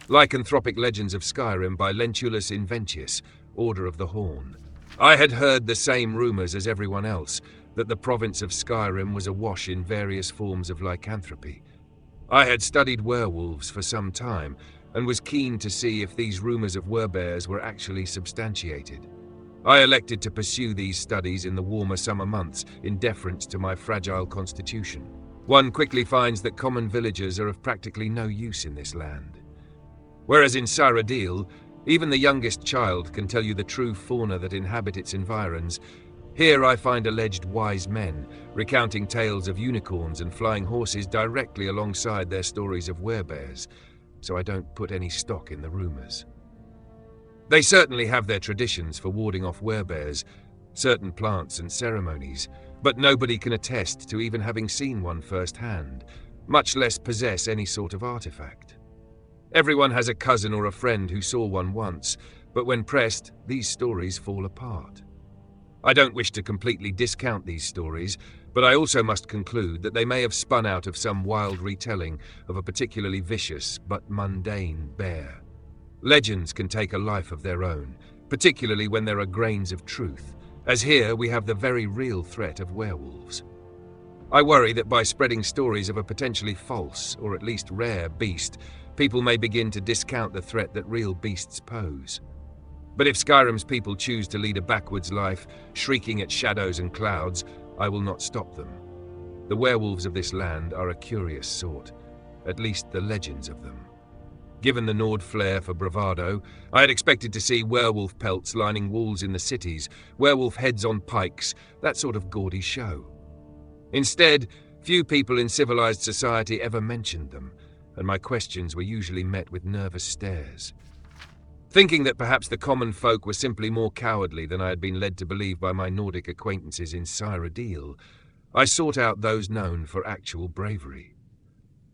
Lycanthropic Legends of Skyrim by Lentulus Inventius, Order of the Horn. I had heard the same rumours as everyone else, that the province of Skyrim was awash in various forms of lycanthropy. I had studied werewolves for some time, and was keen to see if these rumours of werebears were actually substantiated. I elected to pursue these studies in the warmer summer months in deference to my fragile constitution. One quickly finds that common villagers are of practically no use in this land. Whereas in Cyrodiil, even the youngest child can tell you the true fauna that inhabit its environs, here I find alleged wise men recounting tales of unicorns and flying horses directly alongside their stories of werebears, so I don't put any stock in the rumours. They certainly have their traditions for warding off werebears, certain plants and ceremonies, but nobody can attest to even having seen one firsthand, much less possess any sort of artifact. Everyone has a cousin or a friend who saw one once, but when pressed, these stories fall apart. I don't wish to completely discount these stories, but I also must conclude that they may have spun out of some wild retelling of a particularly vicious but mundane bear. Legends can take a life of their own, particularly when there are grains of truth, as here we have the very real threat of werewolves. I worry that by spreading stories of a potentially false, or at least rare, beast, people may begin to discount the threat that real beasts pose. But if Skyrim's people choose to lead a backwards life, shrieking at shadows and clouds, I will not stop them. The werewolves of this land are a curious sort, at least the legends of them. Given the Nord flair for bravado, I had expected to see werewolf pelts lining walls in the cities, werewolf heads on pikes, that sort of gaudy show. Instead, few people in civilized society ever mentioned them, and my questions were usually met with nervous stares. Thinking that perhaps the common folk were simply more cowardly than I had been led to believe by my Nordic acquaintances in Cyrodiil, I sought out those known for actual bravery.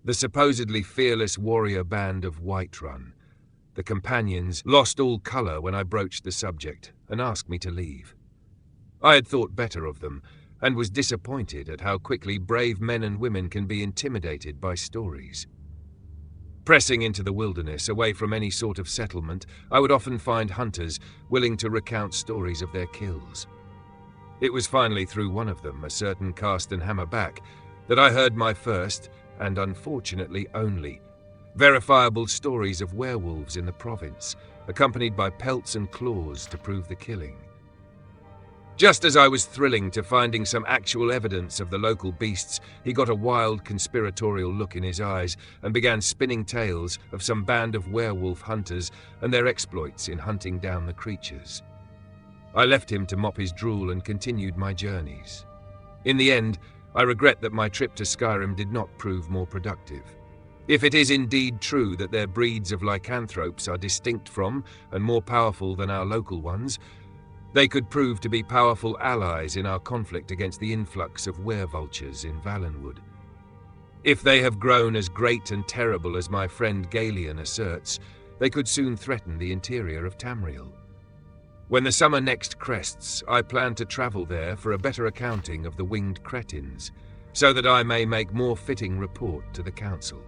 The supposedly fearless warrior band of Whiterun. The companions lost all colour when I broached the subject and asked me to leave. I had thought better of them, and was disappointed at how quickly brave men and women can be intimidated by stories. Pressing into the wilderness, away from any sort of settlement, I would often find hunters willing to recount stories of their kills. It was finally through one of them, a certain Carsten Hammerback, that I heard my first, and unfortunately only, verifiable stories of werewolves in the province, accompanied by pelts and claws to prove the killing. Just as I was thrilling to finding some actual evidence of the local beasts, he got a wild conspiratorial look in his eyes and began spinning tales of some band of werewolf hunters and their exploits in hunting down the creatures. I left him to mop his drool and continued my journeys. In the end, I regret that my trip to Skyrim did not prove more productive. If it is indeed true that their breeds of lycanthropes are distinct from and more powerful than our local ones, they could prove to be powerful allies in our conflict against the influx of werevultures in Valenwood. If they have grown as great and terrible as my friend Galion asserts, they could soon threaten the interior of Tamriel. When the summer next crests, I plan to travel there for a better accounting of the winged cretins, so that I may make more fitting report to the council.